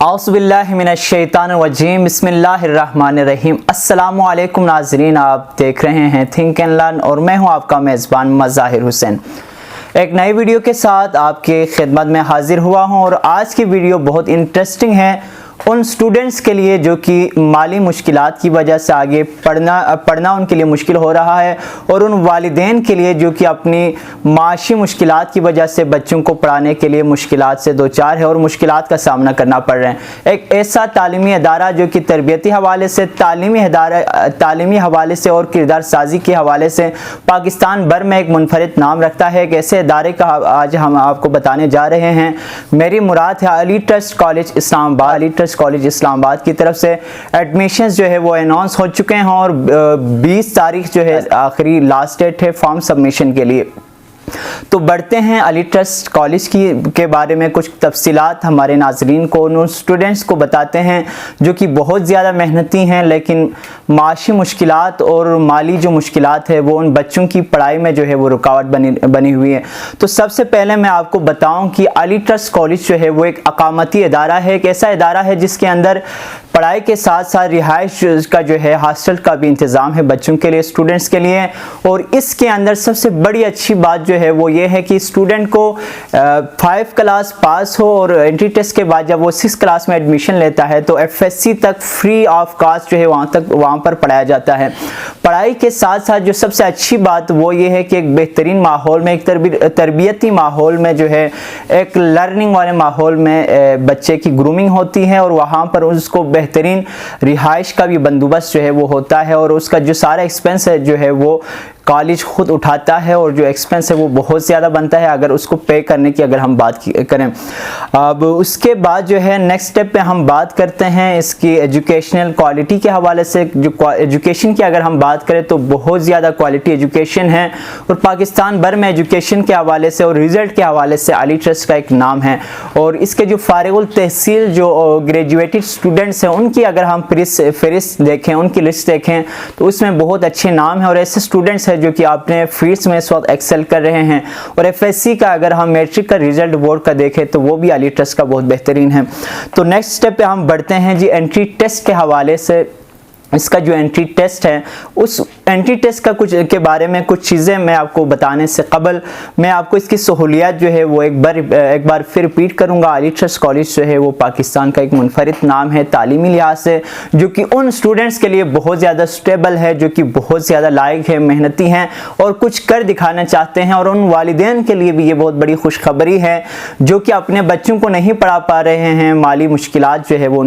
औज़ुबिल्लाहिमिनश्शैतानिर्रजीम बिस्मिल्लाहिर्रहमानिर्रहीम। अस्सलामुअलैकुम नाज़रीन, आप देख रहे हैं थिंक एंड लर्न और मैं हूं आपका मेज़बान मज़ाहिर हुसैन। एक नई वीडियो के साथ आपके खिदमत में हाजिर हुआ हूं और आज की वीडियो बहुत इंटरेस्टिंग है उन स्टूडेंट्स के लिए जो कि माली मुश्किलात की वजह से आगे पढ़ना उनके लिए मुश्किल हो रहा है, और उन वालिदैन के लिए जो कि अपनी माशी मुश्किलात की वजह से बच्चों को पढ़ाने के लिए मुश्किलात से दो चार है और मुश्किलात का सामना करना पड़ रहा है। एक ऐसा तालीमी अदारा जो कि तरबियती हवाले से, तालीमी हवाले से और किरदार साजी के हवाले से पाकिस्तान भर में एक मुनफरिद नाम रखता है। एक ऐसे अदारे का आज हम आपको बताने जा रहे हैं। मेरी मुराद है Ali trust college Islamabad. Ali trust college Islamabad की तरफ से एडमिशंस जो है वो अनाउंस हो चुके हैं और 20 तारीख जो है आखिरी लास्ट डेट है फॉर्म सबमिशन के लिए। तो बढ़ते हैं अली ट्रस्ट कॉलेज के बारे में कुछ तफसीलात हमारे नाजरीन को, उन स्टूडेंट्स को बताते हैं जो कि बहुत ज़्यादा मेहनती हैं, लेकिन माशी मुश्किलात और माली जो मुश्किलात है वो उन बच्चों की पढ़ाई में जो है वो रुकावट बनी हुई है। तो सबसे पहले मैं आपको बताऊं कि अली ट्रस्ट कॉलेज जो है वो एक अकामती अदारा है, एक ऐसा अदारा है जिसके अंदर पढ़ाई के साथ साथ रिहाइश का जो है हॉस्टल का भी इंतज़ाम है बच्चों के लिए, स्टूडेंट्स के लिए। और इसके अंदर सबसे बड़ी अच्छी बात जो है वो ये है कि स्टूडेंट को 5 क्लास पास हो और एंट्री टेस्ट के बाद जब वो 6 क्लास में एडमिशन लेता है तो FSC तक फ्री ऑफ कॉस्ट जो है वहाँ पर पढ़ाया जाता है। पढ़ाई के साथ साथ जो सबसे अच्छी बात वो ये है कि एक बेहतरीन माहौल में, एक तरबियती माहौल में जो है एक लर्निंग वाले माहौल में बच्चे की ग्रूमिंग होती है और वहाँ पर उसको बेहतरीन रिहाइश का भी बंदोबस्त जो है वो होता है और उसका जो सारा एक्सपेंस है जो है वो कॉलेज खुद उठाता है और जो एक्सपेंस है वो बहुत ज़्यादा बनता है अगर उसको पे करने की अगर हम बात करें। अब उसके बाद जो है नेक्स्ट स्टेप पे हम बात करते हैं इसकी एजुकेशनल क्वालिटी के हवाले से। जो एजुकेशन की अगर हम बात करें तो बहुत ज़्यादा क्वालिटी एजुकेशन है और पाकिस्तान भर में एजुकेशन के हवाले से और रिज़ल्ट के हवाले से अली ट्रस्ट का एक नाम है। और इसके जो फारिगुल तहसील जो ग्रेजुएटेड स्टूडेंट्स हैं उनकी अगर हम फहरिस्त देखें, उनकी लिस्ट देखें तो उसमें बहुत अच्छे नाम हैं और ऐसे स्टूडेंट्स जो कि आपने फील्ड्स में इस वक्त एक्सेल कर रहे हैं। और FSC का अगर हम मैट्रिक का रिजल्ट बोर्ड का देखें तो वो भी अली ट्रस्ट का बहुत बेहतरीन है। तो नेक्स्ट स्टेप पे हम बढ़ते हैं जी एंट्री टेस्ट के हवाले से। इसका जो एंट्री टेस्ट है उस एंट्री टेस्ट का कुछ के बारे में कुछ चीज़ें मैं आपको बताने से कबल मैं आपको इसकी सहूलियत जो है वो एक बार फिर रिपीट करूंगा। अली ट्रस्ट कॉलेज जो है वो पाकिस्तान का एक मुनफरिद नाम है तालीमी लिहाज से, जो कि उन स्टूडेंट्स के लिए बहुत ज़्यादा सुटेबल है, जो कि बहुत ज़्यादा लायक है, मेहनती हैं और कुछ कर दिखाना चाहते हैं। और उन वालिदैन के लिए भी ये बहुत बड़ी खुशखबरी है जो कि अपने बच्चों को नहीं पढ़ा पा रहे हैं, माली मुश्किलात जो है वो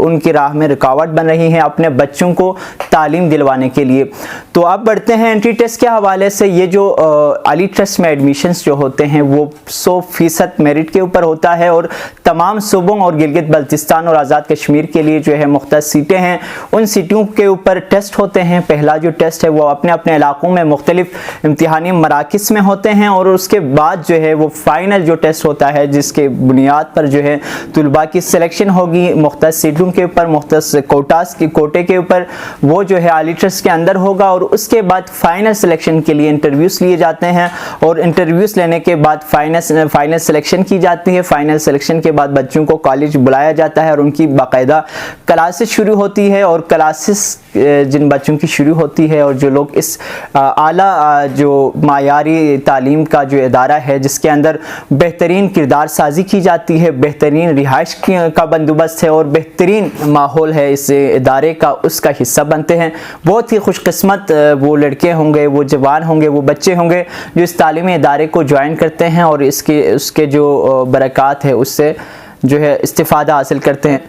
उनकी राह में रुकावट बन रही है अपने बच्चों को तालीम दिलवाने के लिए। तो अब बढ़ते हैं एंट्री टेस्ट के हवाले से। ये जो अली ट्रस्ट में एडमिशन्स जो होते हैं वो 100% मेरिट के ऊपर होता है और तमाम सूबों और गिलगित बल्तिस्तान और आज़ाद कश्मीर के लिए जो है मुख्तलिफ सीटें हैं, उन सीटों के ऊपर टेस्ट होते हैं। पहला जो टेस्ट है वो अपने अपने इलाकों में मुख्तलिफ इम्तिहानी मराकिज़ में होते हैं और उसके बाद जो है वो फाइनल जो टेस्ट होता है जिसके बुनियाद पर जो है तुलबा की सिलेक्शन होगी मुख्तलिफ सीटों के ऊपर, मुख्तलिफ कोटे के ऊपर, वो जो है अली ट्रस्ट के अंदर होगा। और उसके बाद फाइनल सिलेक्शन के लिए इंटरव्यूज़ लिए जाते हैं और इंटरव्यूज़ लेने के बाद फाइनल सिलेक्शन की जाती है। फाइनल सिलेक्शन के बाद बच्चों को कॉलेज बुलाया जाता है और उनकी बाकायदा क्लासेस शुरू होती है। और क्लासेस जिन बच्चों की शुरू होती है और जो लोग इस आला जो मायारी तालीम का जो इदारा है जिसके अंदर बेहतरीन किरदार साजी की जाती है, बेहतरीन रिहाइश का बंदोबस्त है और बेहतरीन माहौल है इस इदारे का, उसका हिस्सा बनते हैं। बहुत ही खुशकिस्मत वो लड़के होंगे, वो जवान होंगे, वो बच्चे होंगे जो इस तालीमी इदारे को ज्वाइन करते हैं और उसके जो बरक़ात है उससे जो है इस्तिफ़ादा हासिल करते हैं।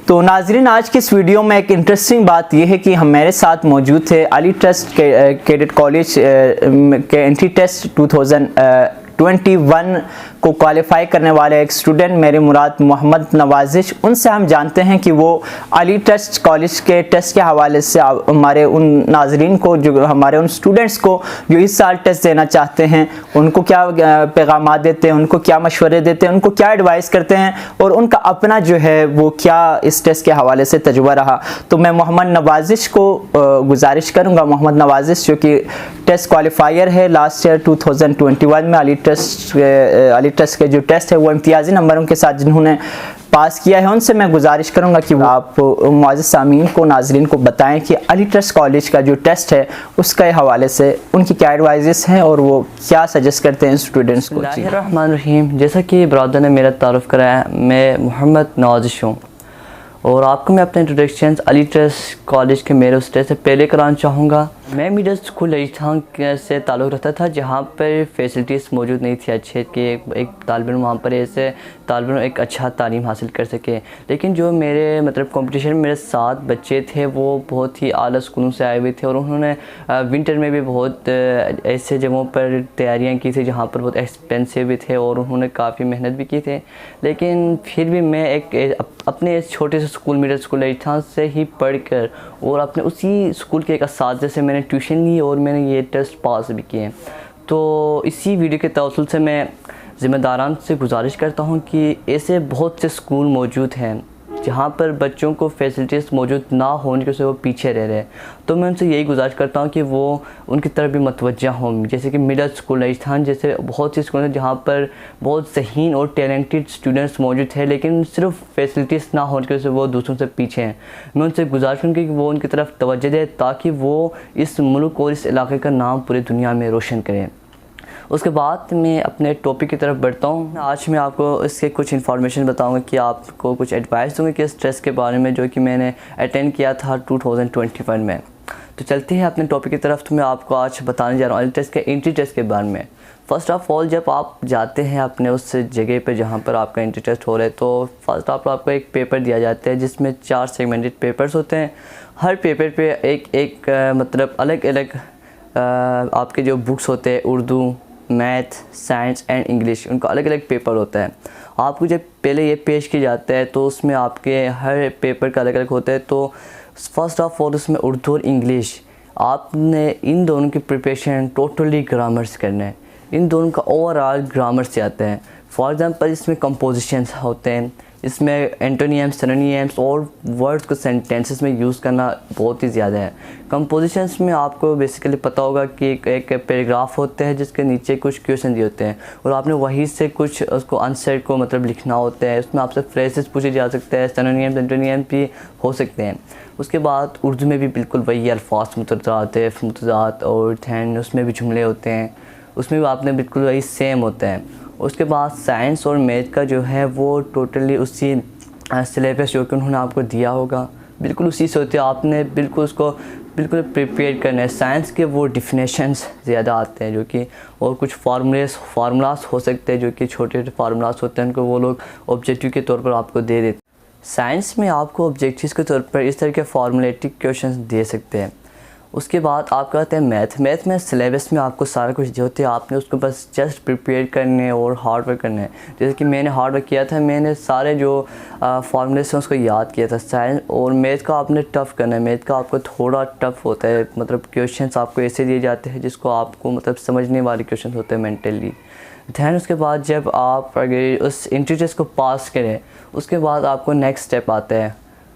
तो नाजरीन, आज की इस वीडियो में एक इंटरेस्टिंग बात यह है कि हम मेरे साथ मौजूद थे अली ट्रस्ट कैडेट कॉलेज के एंट्री टेस्ट 2021 को क्वालिफाई करने वाले एक स्टूडेंट मेरी मुराद मोहम्मद नवाजिश। उनसे हम जानते हैं कि वो अली ट्रस्ट कॉलेज के टेस्ट के हवाले से हमारे उन नाजरीन को, जो हमारे उन स्टूडेंट्स को जो इस साल टेस्ट देना चाहते हैं, उनको क्या पैगाम देते हैं, उनको क्या मशवरे देते हैं, उनको क्या एडवाइस करते हैं और उनका अपना जो है वो क्या इस टेस्ट के हवाले से तजुर्बा रहा। तो मैं मोहम्मद नवाजिश को गुजारिश करूँगा, मोहम्मद नवाजिश जो कि टेस्ट क्वालिफायर है लास्ट ईयर 2021 में अली ट्रस्ट के जो टेस्ट है वो इम्तियाजी नंबरों के साथ जिन्होंने पास किया है उनसे मैं गुजारिश करूँगा कि आप मुअज़्ज़िज़ सामीन को, नाज़रीन को बताएं कि अली ट्रस्ट कॉलेज का जो टेस्ट है उसके हवाले से उनकी क्या एडवाइजेस हैं और वो क्या सजेस्ट करते हैं स्टूडेंट्स को। बिस्मिल्लाहिर्रहमानिर्रहीम। जैसा कि ब्रदर ने मेरा तारुफ़ कराया, मैं मोहम्मद नवाज़िश हूँ और आपको मैं अपने इंट्रोडक्शन अली ट्रस्ट कॉलेज के मेरे उस से पहले कराना चाहूँगा। मैं मिडिल स्कूल लईथान से ताल्लुक़ रखता था जहाँ पर फैसिलिटीज़ मौजूद नहीं थी अच्छे कि एक तालिब इल्म वहाँ पर ऐसे तालिब इल्म एक अच्छा तालीम हासिल कर सके। लेकिन जो मेरे मतलब कंपटीशन में मेरे साथ बच्चे थे वो बहुत ही आला स्कूलों से आए हुए थे और उन्होंने विंटर में भी बहुत ऐसे जगहों पर तैयारियाँ की थी जहाँ पर बहुत एक्सपेंसिव भी थे और उन्होंने काफ़ी मेहनत भी की थे। लेकिन फिर भी मैं एक अपने छोटे से स्कूल मिडिल स्कूल लईथान से ही पढ़कर और अपने उसी स्कूल के एक असातिज़ा से मैंने ट्यूशन ली और मैंने ये टेस्ट पास भी किए। तो इसी वीडियो के तवस्सुल से मैं ज़िम्मेदारान से गुजारिश करता हूँ कि ऐसे बहुत से स्कूल मौजूद हैं जहाँ पर बच्चों को फैसिलिटीज़ मौजूद ना होने की वजह से वो पीछे रह रहे हैं। तो मैं उनसे यही गुजारिश करता हूँ कि वो उनकी तरफ भी मतवज्जा हों। जैसे कि मिडिल स्कूल लईथान जैसे बहुत सी स्कूल हैं जहाँ पर बहुत ज़हीन और टैलेंटेड स्टूडेंट्स मौजूद हैं, लेकिन सिर्फ फैसिलिटीज़ ना होने की वजह से वो दूसरों से पीछे हैं। मैं उनसे गुजारिश करूँगी कि वो उनकी तरफ तवज्जो दें ताकि वो इस मुल्क और इस इलाके का नाम पूरी दुनिया में रोशन करें। उसके बाद मैं अपने टॉपिक की तरफ बढ़ता हूँ। आज मैं आपको इसके कुछ इन्फॉर्मेशन बताऊँगा कि आपको कुछ एडवाइस दूँगी कि इस टेस्ट के बारे में जो कि मैंने अटेंड किया था 2021 में। तो चलते हैं अपने टॉपिक की तरफ। तो मैं आपको आज बताने जा रहा हूँ अली टेस्ट के एंट्री टेस्ट के बारे में। फ़र्स्ट ऑफ़ ऑल जब आप जाते हैं अपने उस जगह पे जहाँ पर आपका एंट्री टेस्ट हो रहा है तो फर्स्ट ऑफ आपको एक पेपर दिया जाता है जिसमें 4 सेगमेंटेड पेपर्स होते हैं। हर पेपर पे एक मतलब अलग अलग आपके जो बुक्स होते हैं Urdu, math, science and English, उनका अलग अलग पेपर होता है। आपको जब पहले ये पेश किया जाता है तो उसमें आपके हर पेपर का अलग अलग होता है। तो फर्स्ट ऑफ ऑल उसमें उर्दू और इंग्लिश, आपने इन दोनों की प्रिपरेशन टोटली ग्रामर से करना है। इन दोनों का ओवरऑल ग्रामर से आता है। फॉर एग्ज़ाम्पल इसमें कंपोजिशंस होते हैं, इसमें एंटोनियम्स, सिनोनियम्स और वर्ड्स को सेंटेंसेस में यूज़ करना बहुत ही ज़्यादा है। कंपोजिशंस में आपको बेसिकली पता होगा कि एक पैराग्राफ होते हैं जिसके नीचे कुछ क्वेश्चन दिए होते हैं और आपने वहीं से कुछ उसको आंसर को मतलब लिखना होता है। उसमें आपसे फ्रेजेस पूछे जा सकते हैं, सिनोनियम्स, एंटोनियम भी हो सकते हैं। उसके बाद उर्दू में भी बिल्कुल वही अल्फाज मुतज़ात और दैन उसमें भी जुमले होते हैं, उसमें भी आपने बिल्कुल वही सेम होता है। उसके बाद साइंस और मैथ का जो है वो टोटली उसी सिलेबस जो कि उन्होंने आपको दिया होगा बिल्कुल उसी से होते हैं। आपने बिल्कुल उसको बिल्कुल प्रिपेयर करना है। साइंस के वो डिफिनेशंस ज़्यादा आते हैं जो कि और कुछ फार्मूलास हो सकते हैं जो कि छोटे छोटे फार्मूलास होते हैं, उनको वो लोग ऑब्जेक्टिव के तौर पर आपको दे देते हैं। साइंस में आपको ऑब्जेक्टिव्स के तौर पर इस तरह के फार्मूलेटिक क्वेश्चंस दे सकते हैं। उसके बाद आपका आता है मैथ में सिलेबस में आपको सारा कुछ जो होते हैं आपने उसको बस जस्ट प्रिपेयर करने और हार्ड वर्क करना है। जैसे कि मैंने हार्ड वर्क किया था, मैंने सारे जो फार्मूलेस हैं उसको याद किया था। साइंस और मैथ का आपने टफ़ करना है। मैथ का आपको थोड़ा टफ़ होता है, मतलब क्वेश्चंस आपको ऐसे दिए जाते हैं जिसको आपको मतलब समझने वाले क्वेश्चन होते हैं मेंटली। दैन उसके बाद जब आप अगर उस एंट्री टेस्ट को पास करें उसके बाद आपको नेक्स्ट स्टेप आता है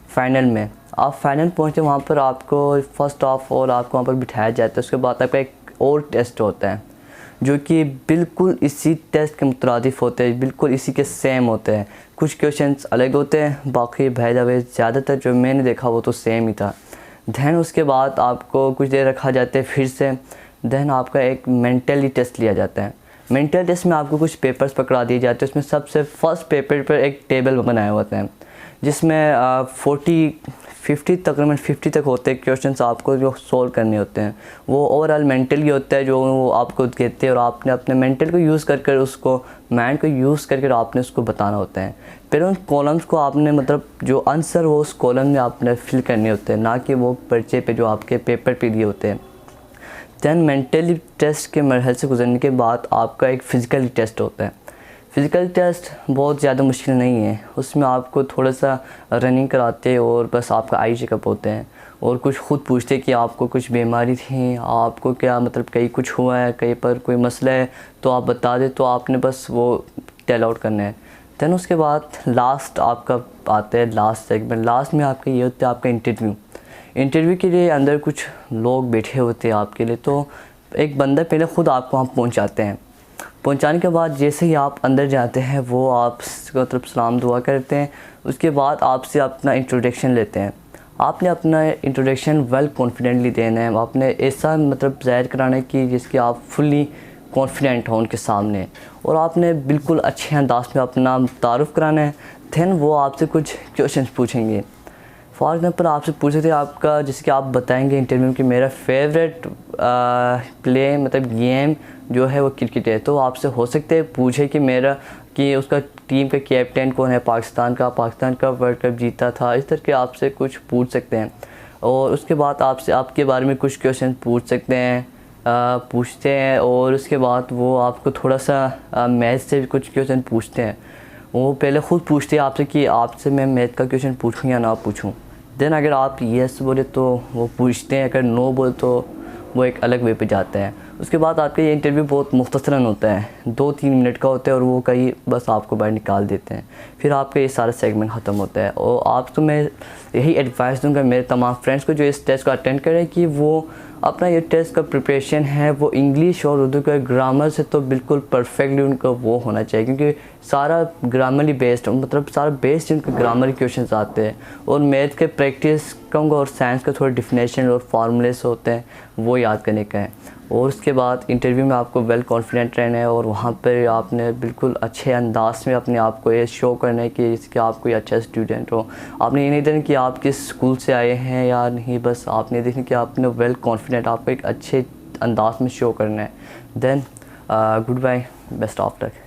फाइनल में। आप फाइनल पहुँचे वहाँ पर आपको फ़र्स्ट ऑफ ऑल आपको वहाँ पर बिठाया जाता है। उसके बाद आपका एक और टेस्ट होता है जो कि बिल्कुल इसी टेस्ट के मुतरादिफ होते हैं, बिल्कुल इसी के सेम होते हैं। कुछ क्वेश्चंस अलग होते हैं, बाकी बाय द वे ज़्यादातर जो मैंने देखा वो तो सेम ही था। दैन उसके बाद आपको कुछ देर रखा जाता है फिर से। दैन आपका एक मेंटली टेस्ट लिया जाता है। मेंटल टेस्ट में आपको कुछ पेपर्स पकड़ा दिए जाते हैं। उसमें सबसे फर्स्ट पेपर पर एक टेबल बनाया होता है जिसमें 50 तक होते हैं क्वेश्चंस आपको जो सोल्व करने होते हैं। वो ओवरऑल मेंटली होता है जो वो आपको कहते हैं और आपने अपने मेंटल को यूज़ कर उसको माइंड को यूज़ करके आपने उसको बताना होता है। फिर उन कॉलम्स को आपने मतलब जो आंसर हो उस कॉलम में आपने फिल करने होते हैं, ना कि वो पर्चे पे जो आपके पेपर पे दिए होते हैं। दैन मेंटली टेस्ट के मरहले से गुजरने के बाद आपका एक फ़िज़िकल टेस्ट होता है। फ़िज़िकल टेस्ट बहुत ज़्यादा मुश्किल नहीं है। उसमें आपको थोड़ा सा रनिंग कराते हैं और बस आपका आई चेकअप होते हैं और कुछ ख़ुद पूछते कि आपको कुछ बीमारी थी, आपको क्या मतलब कहीं कुछ हुआ है, कहीं पर कोई मसला है तो आप बता दें, तो आपने बस वो टेल आउट करना है। दैन उसके बाद लास्ट आपका आता है लास्ट सेगमेंट। लास्ट में आपका ये होता है आपका इंटरव्यू के लिए अंदर कुछ लोग बैठे होते हैं आपके लिए। तो एक बंदा पहले ख़ुद आपको वहाँ पहुँचाते हैं। पहुंचाने के बाद जैसे ही आप अंदर जाते हैं वो आपको तरफ सलाम दुआ करते हैं। उसके बाद आपसे अपना इंट्रोडक्शन लेते हैं। आपने अपना इंट्रोडक्शन वेल कॉन्फिडेंटली देना है। आपने ऐसा मतलब ज़ाहिर कराना है कि जिसके आप फुली कॉन्फिडेंट हो उनके सामने, और आपने बिल्कुल अच्छे अंदाज में अपना तारुफ़ कराना है। दैन वो आपसे कुछ क्वेश्चन पूछेंगे। फॉर एग्ज़ाम्पल आपसे पूछ रहे थे आपका, जैसे कि आप बताएंगे इंटरव्यू में कि मेरा फेवरेट प्ले मतलब गेम जो है वो क्रिकेट है, तो आपसे हो सकता है पूछे कि मेरा कि उसका टीम का कैप्टन कौन है, पाकिस्तान का वर्ल्ड कप जीता था। इस तरह के आपसे कुछ पूछ सकते हैं। और उसके बाद आपसे आपके बारे में कुछ क्वेश्चन पूछ सकते हैं, पूछते हैं। और उसके बाद वो आपको थोड़ा सा मैथ से भी कुछ क्वेश्चन पूछते हैं। वो पहले ख़ुद पूछते हैं आपसे कि आपसे मैं मैथ का क्वेश्चन पूछूं या ना पूछूं। देन अगर आप यस बोले तो वो पूछते हैं, अगर नो बोले तो वो एक अलग वे पे जाते हैं। उसके बाद आपका ये इंटरव्यू बहुत मुख्तसरन होता है, 2-3 मिनट का होता है, और वो कहीं बस आपको बाहर निकाल देते हैं। फिर आपका ये सारा सेगमेंट ख़त्म होता है। और आपको मैं यही एडवाइस दूंगा मेरे तमाम फ्रेंड्स को जो इस टेस्ट को अटेंड करें कि वो अपना ये टेस्ट का प्रिपरेशन है वो इंग्लिश और उर्दू के ग्रामर से तो बिल्कुल परफेक्टली उनका वो होना चाहिए, क्योंकि सारा ग्रामरली बेस्ड मतलब सारा बेस्ड उनके ग्रामर के क्वेश्चन आते हैं। और मैथ के प्रैक्टिस कहूँगा और साइंस का थोड़ा डिफिनेशन और फार्मूलेस होते हैं वो याद करने का है। और उसके बाद इंटरव्यू में आपको वेल कॉन्फिडेंट रहना है, और वहाँ पर आपने बिल्कुल अच्छे अंदाज में अपने आप को ये शो करना है कि इसके आप कोई अच्छा स्टूडेंट हो। आपने ये नहीं देखना कि आप किस स्कूल से आए हैं या नहीं, बस आपने देखना कि आपने वेल कॉन्फिडेंट आपको एक अच्छे अंदाज में शो करना है। Then good bye, best of luck.